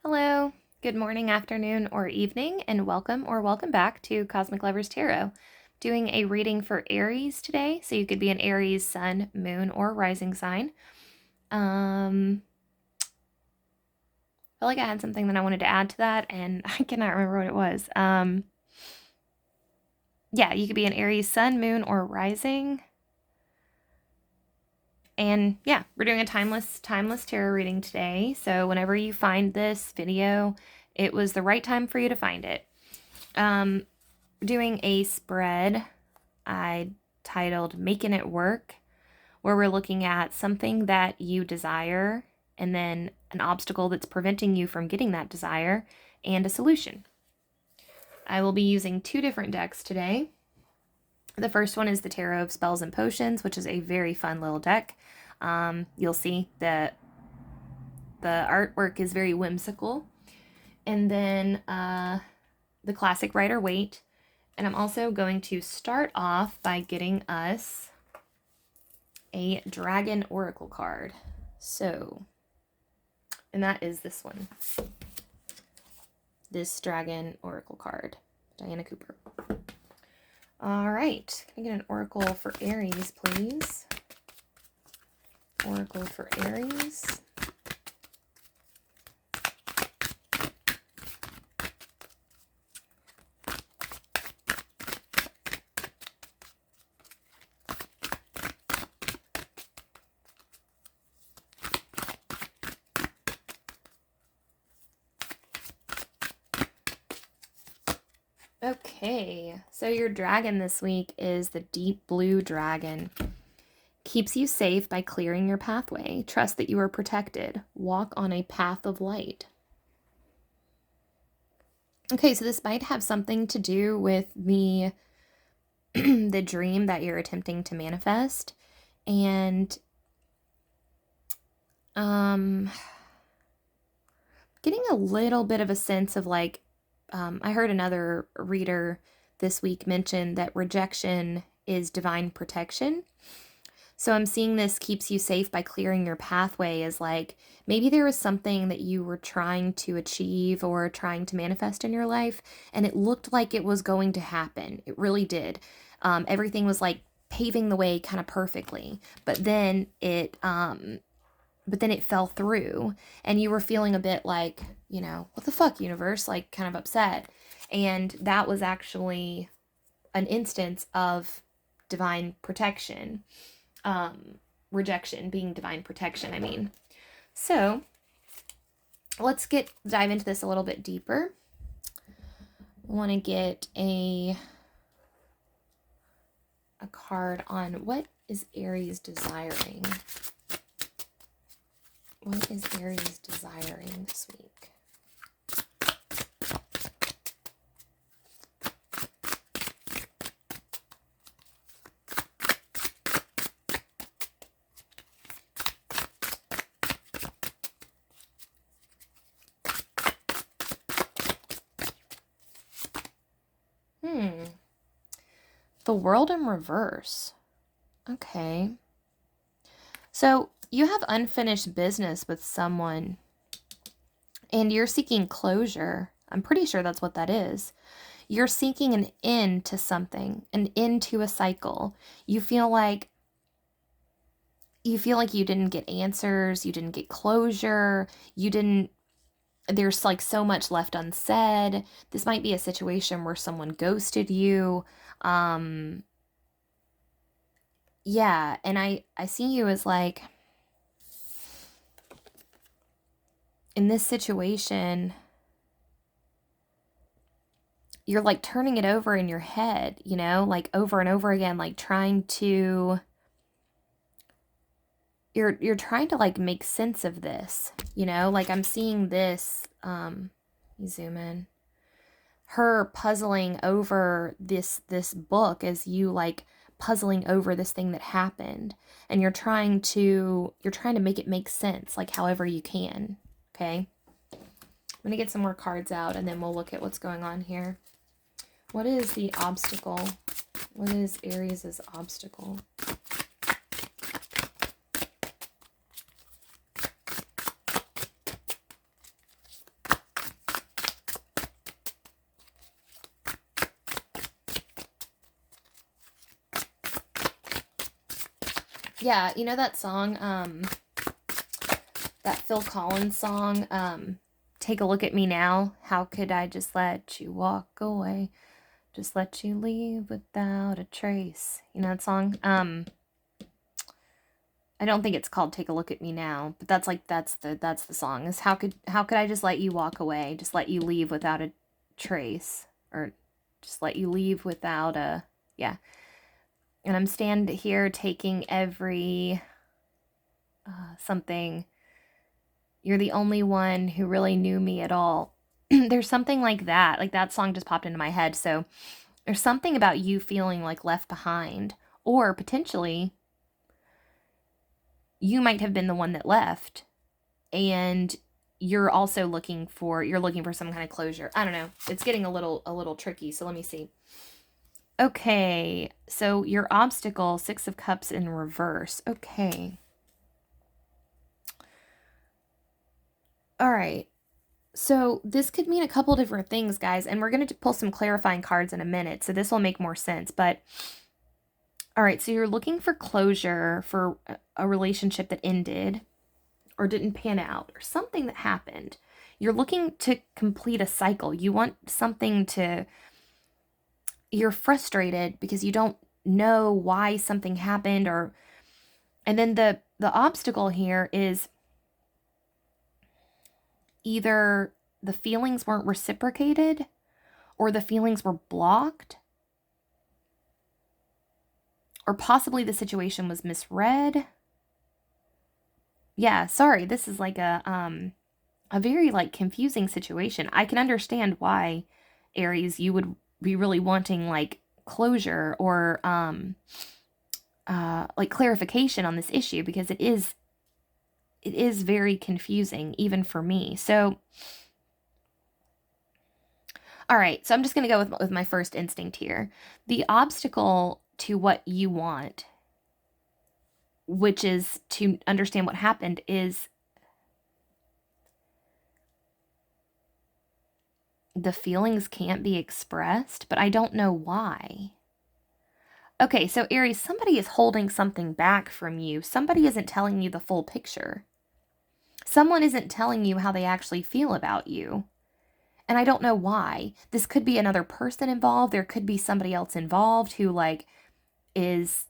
Hello, good morning, afternoon, or evening, and welcome back to Cosmic Lovers Tarot. Doing a reading for Aries today, so you could be an Aries sun, moon, or rising sign. I feel like I had something that I wanted to add to that, and I cannot remember what it was. Yeah, you could be an Aries sun, moon, or rising. And yeah, we're doing a timeless tarot reading today. So whenever you find this video, it was the right time for you to find it. Doing a spread I titled Making It Work, where we're looking at something that you desire and then an obstacle that's preventing you from getting that desire and a solution. I will be using two different decks today. The first one is the Tarot of Spells and Potions, which is a very fun little deck. You'll see that the artwork is very whimsical. And then the classic Rider-Waite. And I'm also going to start off by getting us a Dragon Oracle card. So, and that is this one. This Dragon Oracle card. Diana Cooper. All right. Can I get an Oracle for Aries, please? Oracle for Aries. Okay, so your dragon this week is the deep blue dragon. Keeps you safe by clearing your pathway. Trust that you are protected. Walk on a path of light. Okay, so this might have something to do with the dream that you're attempting to manifest. And getting a little bit of a sense of like, I heard another reader this week mention that rejection is divine protection. So I'm seeing this keeps you safe by clearing your pathway as like, maybe there was something that you were trying to achieve or trying to manifest in your life, and it looked like it was going to happen. It really did. Everything was like paving the way kind of perfectly, but then it fell through, and you were feeling a bit like, you know, what the fuck, universe, like kind of upset. And that was actually an instance of divine protection. Rejection being divine protection, I mean. So let's dive into this a little bit deeper. I want to get a card on what is Aries desiring. What is Aries desiring this week? The World in reverse. Okay. So you have unfinished business with someone and you're seeking closure. I'm pretty sure that's what that is. You're seeking an end to something, an end to a cycle. You feel like you didn't get answers, you didn't get closure, there's like so much left unsaid. This might be a situation where someone ghosted you. Yeah, and I see you as like, in this situation, you're like turning it over in your head, you know, like over and over again, like trying to, you're trying to like make sense of this, you know, like I'm seeing this, you zoom in, her puzzling over this book as you like puzzling over this thing that happened, and you're trying to make it make sense, like however you can. Okay, I'm gonna get some more cards out and then we'll look at what's going on here. What is the obstacle? What is Aries' obstacle? Yeah, you know that song, that Phil Collins song, Take a Look at Me Now. How could I just let you walk away? Just let you leave without a trace. You know that song? I don't think it's called Take a Look at Me Now, but that's the song. Is how could I just let you walk away? Just let you leave without a trace, or just let you leave without a, yeah. And I'm stand here taking every something. You're the only one who really knew me at all. There's something like that. Like that song just popped into my head. So there's something about you feeling like left behind, or potentially you might have been the one that left, and you're also looking for some kind of closure. I don't know. It's getting a little tricky. So let me see. Okay, so your obstacle, Six of Cups in reverse. Okay. All right. So this could mean a couple different things, guys, and we're going to pull some clarifying cards in a minute, so this will make more sense. But all right, so you're looking for closure for a relationship that ended or didn't pan out or something that happened. You're looking to complete a cycle. You want something to, you're frustrated because you don't know why something happened, or, and then the obstacle here is either the feelings weren't reciprocated or the feelings were blocked, or possibly the situation was misread. Yeah, sorry, this is like a very like confusing situation. I can understand why, Aries, you would be really wanting like closure or like clarification on this issue, because it is very confusing even for me. So all right, so I'm just going to go with my first instinct here. The obstacle to what you want, which is to understand what happened, is the feelings can't be expressed, but I don't know why. Okay, so Aries, somebody is holding something back from you. Somebody isn't telling you the full picture. Someone isn't telling you how they actually feel about you. And I don't know why. This could be another person involved. There could be somebody else involved who like is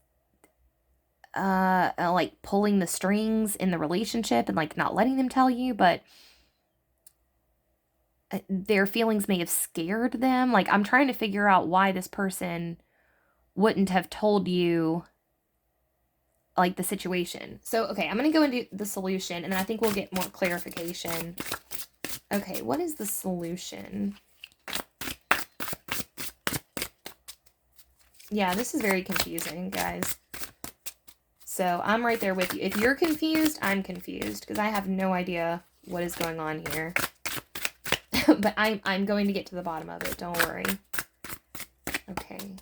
like pulling the strings in the relationship and like not letting them tell you, but their feelings may have scared them. Like I'm trying to figure out why this person wouldn't have told you like the situation. So, okay, I'm going to go into the solution and then I think we'll get more clarification. Okay, what is the solution? Yeah, this is very confusing, guys. So I'm right there with you. If you're confused, I'm confused because I have no idea what is going on here. But I'm going to get to the bottom of it. Don't worry. Okay.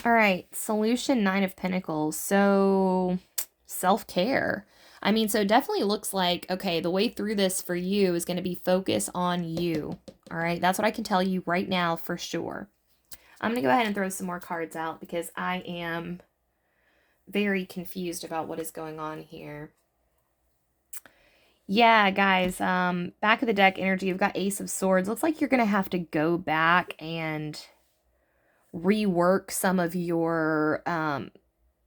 All right, solution, Nine of Pentacles. So self-care. I mean, so it definitely looks like, okay, the way through this for you is going to be focus on you. All right, that's what I can tell you right now for sure. I'm going to go ahead and throw some more cards out because I am very confused about what is going on here. Yeah, guys, back of the deck energy, you've got Ace of Swords. Looks like you're going to have to go back and rework some of your,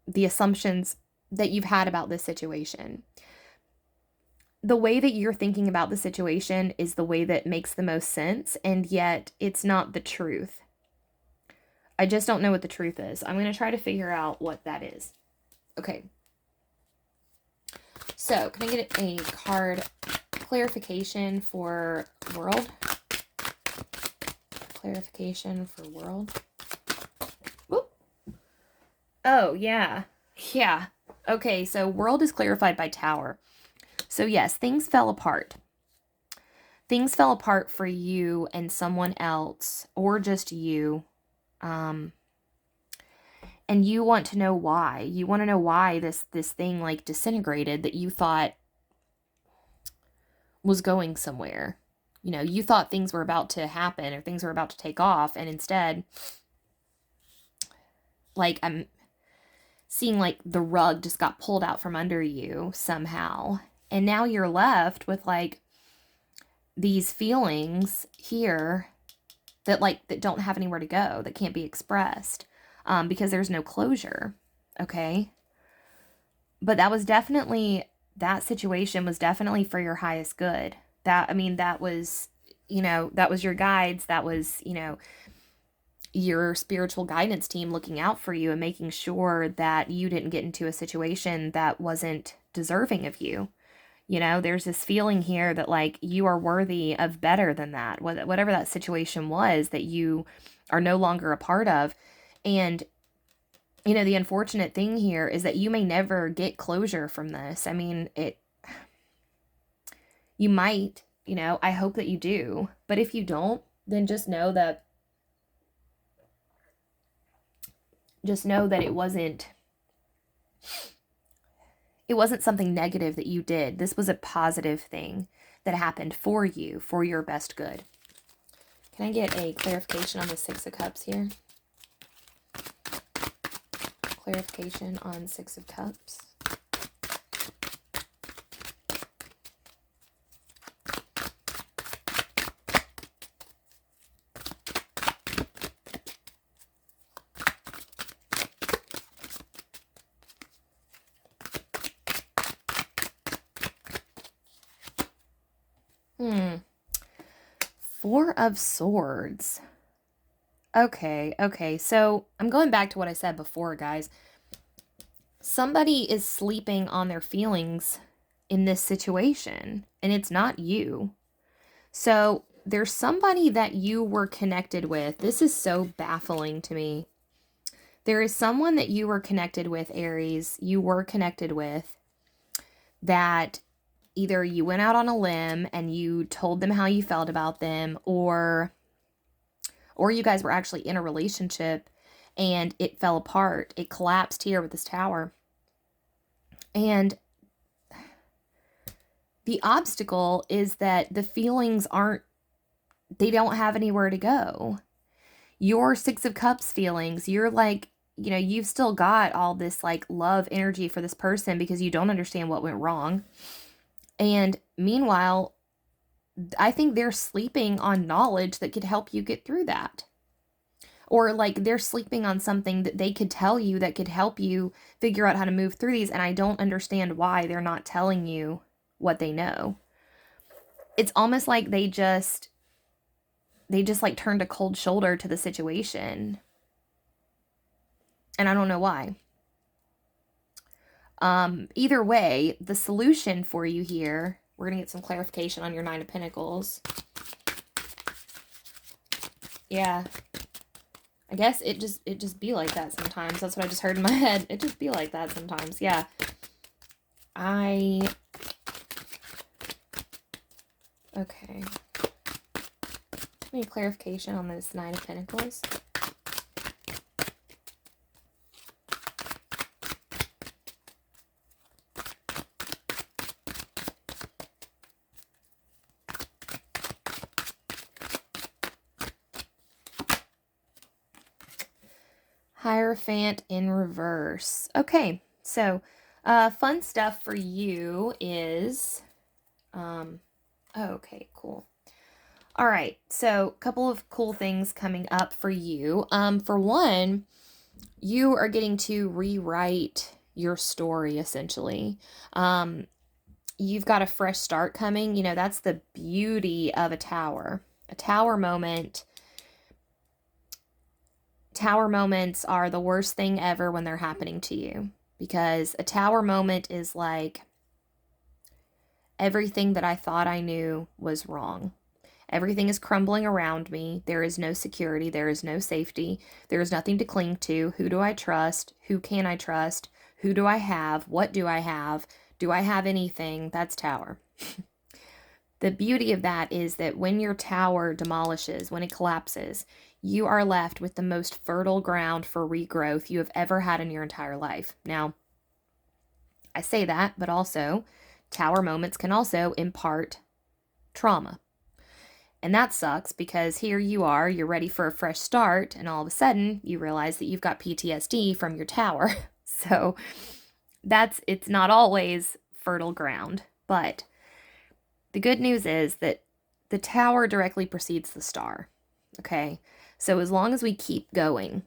the assumptions that you've had about this situation. The way that you're thinking about the situation is the way that makes the most sense, and yet it's not the truth. I just don't know what the truth is. I'm going to try to figure out what that is. Okay. So, can I get a card clarification for world? Clarification for world. Whoop. Oh, yeah. Yeah. Okay, so world is clarified by tower. So yes, things fell apart. Things fell apart for you and someone else, or just you. And you want to know why. You want to know why this thing like disintegrated that you thought was going somewhere. you thought things were about to happen or things were about to take off, and instead, like, I'm seeing like the rug just got pulled out from under you somehow. And now you're left with like these feelings here that don't have anywhere to go, that can't be expressed, because there's no closure. Okay. But that situation was definitely for your highest good. That was, that was your guides. That was, your spiritual guidance team looking out for you and making sure that you didn't get into a situation that wasn't deserving of you. There's this feeling here that like you are worthy of better than that, whatever that situation was that you are no longer a part of. And, the unfortunate thing here is that you may never get closure from this. I mean, you might, I hope that you do. But if you don't, then just know that it wasn't something negative that you did. This was a positive thing that happened for you, for your best good. Can I get a clarification on the Six of Cups here? Clarification on Six of Cups. Four of Swords. Okay. So I'm going back to what I said before, guys. Somebody is sleeping on their feelings in this situation, and it's not you. So there's somebody that you were connected with. This is so baffling to me. There is someone that you were connected with, Aries, you were connected with, that either you went out on a limb and you told them how you felt about them, or you guys were actually in a relationship and it fell apart. It collapsed here with this Tower. And the obstacle is that the feelings they don't have anywhere to go. Your Six of Cups feelings, you're like, you've still got all this like love energy for this person because you don't understand what went wrong. And meanwhile, I think they're sleeping on knowledge that could help you get through that. Or like they're sleeping on something that they could tell you that could help you figure out how to move through these. And I don't understand why they're not telling you what they know. It's almost like they just like turned a cold shoulder to the situation. And I don't know why. Either way, the solution for you here, we're going to get some clarification on your Nine of Pentacles. Yeah. I guess it just be like that sometimes. That's what I just heard in my head. It just be like that sometimes. Yeah. Okay. Any clarification on this Nine of Pentacles? Hierophant in reverse. Okay, so fun stuff for you is, okay, cool. All right, so a couple of cool things coming up for you. For one, you are getting to rewrite your story, essentially. You've got a fresh start coming. That's the beauty of a tower. A tower moment. Tower moments are the worst thing ever when they're happening to you, because a tower moment is like, everything that I thought I knew was wrong. Everything is crumbling around me. There is no security. There is no safety. There is nothing to cling to. Who do I trust? Who can I trust? Who do I have? What do I have? Do I have anything? That's tower. The beauty of that is that when your tower demolishes, when it collapses, you are left with the most fertile ground for regrowth you have ever had in your entire life. Now, I say that, but also tower moments can also impart trauma. And that sucks because here you are, you're ready for a fresh start, and all of a sudden you realize that you've got PTSD from your tower. So it's not always fertile ground. But the good news is that the tower directly precedes the star. Okay? So as long as we keep going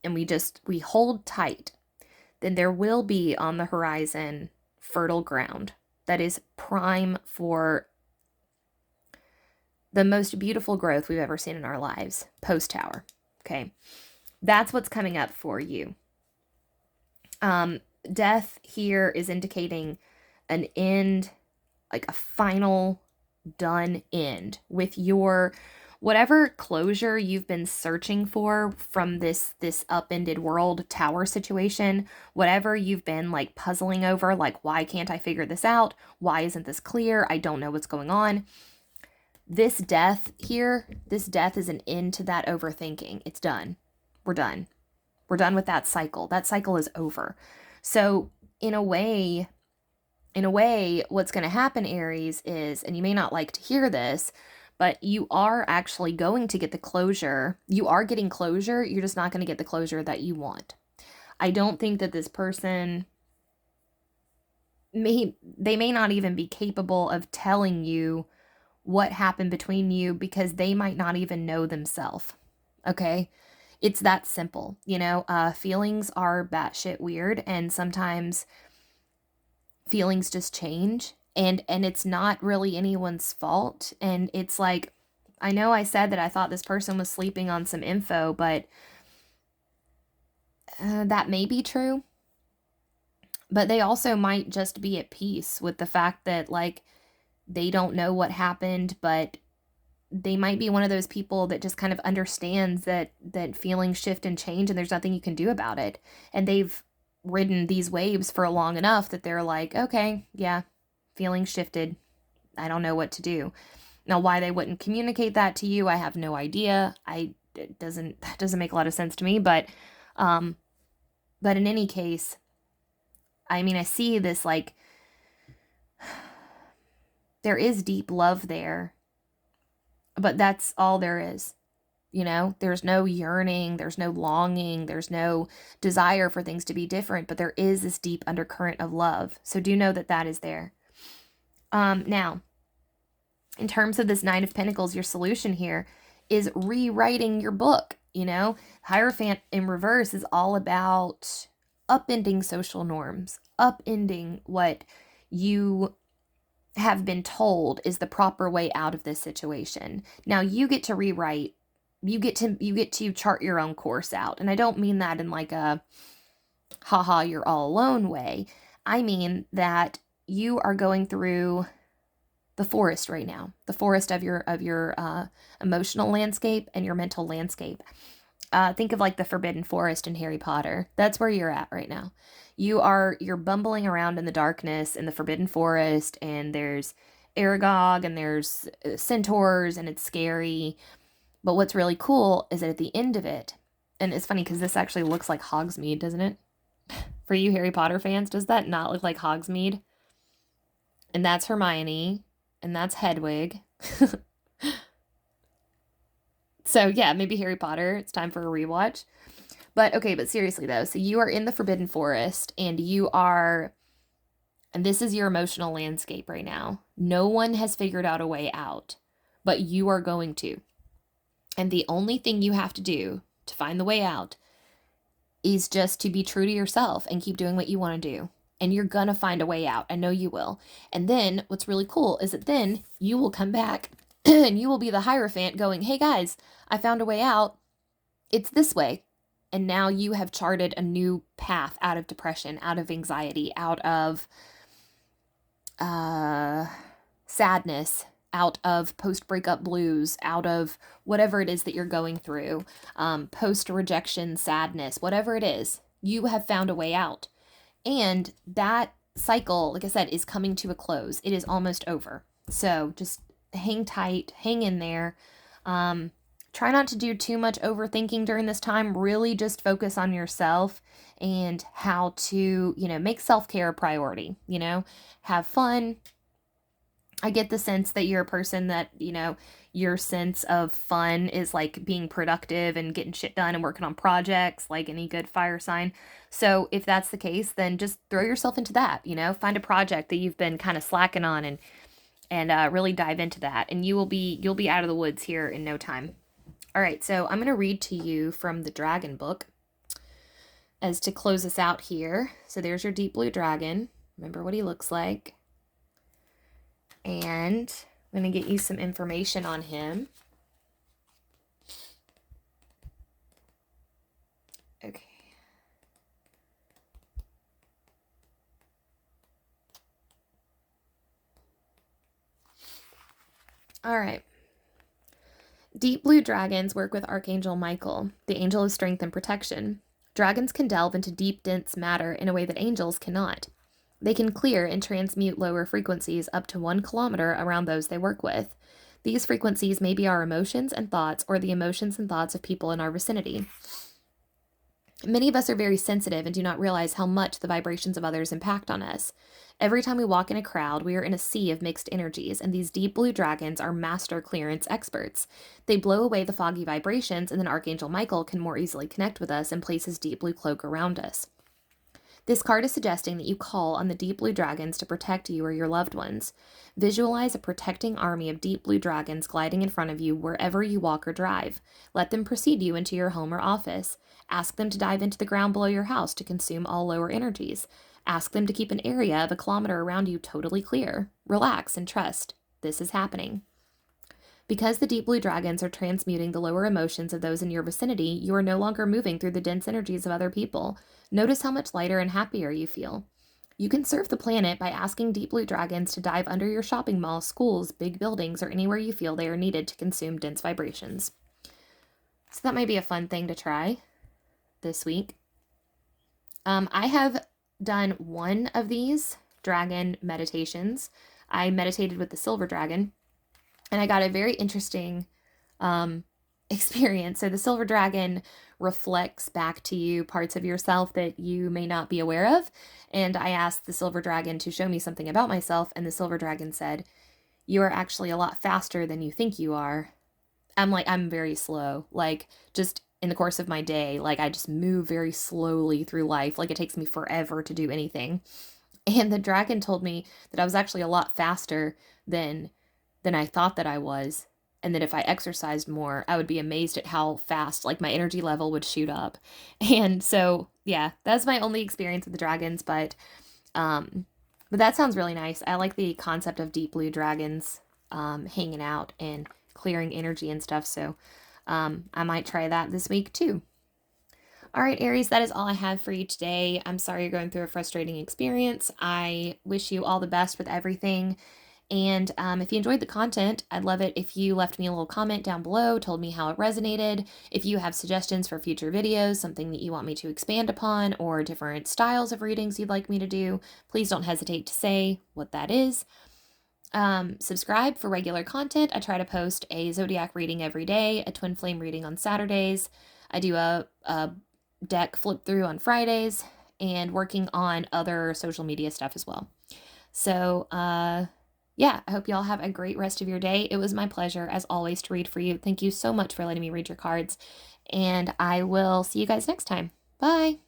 and we hold tight, then there will be on the horizon fertile ground that is prime for the most beautiful growth we've ever seen in our lives post tower. Okay? That's what's coming up for you. Death here is indicating an end, like a final done end with your whatever closure you've been searching for from this upended world tower situation, whatever you've been like puzzling over, like, why can't I figure this out? Why isn't this clear? I don't know what's going on. This death is an end to that overthinking. It's done. We're done. We're done with that cycle. That cycle is over. So in a way, what's going to happen, Aries, is, and you may not like to hear this, but you are actually going to get the closure. You are getting closure. You're just not going to get the closure that you want. I don't think that this person they may not even be capable of telling you what happened between you because they might not even know themselves. Okay? It's that simple. Feelings are batshit weird, and sometimes feelings just change, and it's not really anyone's fault. And it's like, I know I said that I thought this person was sleeping on some info, but that may be true. But they also might just be at peace with the fact that, like, they don't know what happened, but they might be one of those people that just kind of understands that feelings shift and change, and there's nothing you can do about it. And they've ridden these waves for long enough that they're like, okay, yeah, feelings shifted. I don't know what to do. Now, why they wouldn't communicate that to you, I have no idea. That doesn't make a lot of sense to me, but in any case, I mean, I see this, like, there is deep love there, but that's all there is. There's no yearning, there's no longing, there's no desire for things to be different, but there is this deep undercurrent of love. So do know that is there. Now, in terms of this Nine of Pentacles, your solution here is rewriting your book. Hierophant in reverse is all about upending social norms, upending what you have been told is the proper way out of this situation. Now you get to rewrite, you get to chart your own course out. And I don't mean that in like a haha, you're all alone way. I mean that you are going through the forest right now, the forest of your emotional landscape and your mental landscape. Think of like the Forbidden Forest in Harry Potter. That's where you're at right now. You're bumbling around in the darkness in the Forbidden Forest, and there's Aragog, and there's centaurs, and it's scary. But what's really cool is that at the end of it, and it's funny because this actually looks like Hogsmeade, doesn't it? For you Harry Potter fans, does that not look like Hogsmeade? And that's Hermione, and that's Hedwig. So yeah, maybe Harry Potter, it's time for a rewatch. But seriously though, so you are in the Forbidden Forest, and this is your emotional landscape right now. No one has figured out a way out, but you are going to. And the only thing you have to do to find the way out is just to be true to yourself and keep doing what you want to do. And you're gonna find a way out. I know you will. And then what's really cool is that then you will come back and you will be the Hierophant going, hey guys, I found a way out. It's this way. And now you have charted a new path out of depression, out of anxiety, out of sadness, out of post-breakup blues, out of whatever it is that you're going through, post-rejection sadness, whatever it is, you have found a way out. And that cycle, like I said, is coming to a close. It is almost over. So just hang tight, hang in there. Try not to do too much overthinking during this time. Really just focus on yourself and how to, make self-care a priority, have fun, I get the sense that you're a person that, your sense of fun is like being productive and getting shit done and working on projects, like any good fire sign. So if that's the case, then just throw yourself into that, find a project that you've been kind of slacking on and really dive into that, and you'll be out of the woods here in no time. All right, so I'm going to read to you from the dragon book as to close us out here. So there's your deep blue dragon. Remember what he looks like. And I'm going to get you some information on him. Okay. All right. Deep blue dragons work with Archangel Michael, the angel of strength and protection. Dragons can delve into deep, dense matter in a way that angels cannot. They can clear and transmute lower frequencies up to 1 kilometer around those they work with. These frequencies may be our emotions and thoughts or the emotions and thoughts of people in our vicinity. Many of us are very sensitive and do not realize how much the vibrations of others impact on us. Every time we walk in a crowd, we are in a sea of mixed energies, and these deep blue dragons are master clearance experts. They blow away the foggy vibrations, and then Archangel Michael can more easily connect with us and place his deep blue cloak around us. This card is suggesting that you call on the deep blue dragons to protect you or your loved ones. Visualize a protecting army of deep blue dragons gliding in front of you wherever you walk or drive. Let them precede you into your home or office. Ask them to dive into the ground below your house to consume all lower energies. Ask them to keep an area of 1 kilometer around you totally clear. Relax and trust. This is happening. Because the deep blue dragons are transmuting the lower emotions of those in your vicinity, you are no longer moving through the dense energies of other people. Notice how much lighter and happier you feel. You can serve the planet by asking deep blue dragons to dive under your shopping mall, schools, big buildings, or anywhere you feel they are needed to consume dense vibrations. So that might be a fun thing to try this week. I have done one of these dragon meditations. I meditated with the silver dragon, and I got a very interesting experience. So the silver dragon reflects back to you parts of yourself that you may not be aware of. And I asked the silver dragon to show me something about myself, and the silver dragon said, "You are actually a lot faster than you think you are." I'm very slow. Like, just in the course of my day, like, I just move very slowly through life. Like, it takes me forever to do anything. And the dragon told me that I was actually a lot faster than I thought that I was, and that if I exercised more, I would be amazed at how fast, like, my energy level would shoot up. And so, yeah, that's my only experience with the dragons, but that sounds really nice. I like the concept of deep blue dragons hanging out and clearing energy and stuff, so I might try that this week too. All right, Aries, that is all I have for you today. I'm sorry you're going through a frustrating experience. I wish you all the best with everything. And if you enjoyed the content, I'd love it if you left me a little comment down below, told me how it resonated. If you have suggestions for future videos, something that you want me to expand upon, or different styles of readings you'd like me to do, please don't hesitate to say what that is. Subscribe for regular content. I try to post a zodiac reading every day, a twin flame reading on Saturdays. I do a deck flip through on Fridays, and working on other social media stuff as well. So, yeah, I hope you all have a great rest of your day. It was my pleasure, as always, to read for you. Thank you so much for letting me read your cards, and I will see you guys next time. Bye!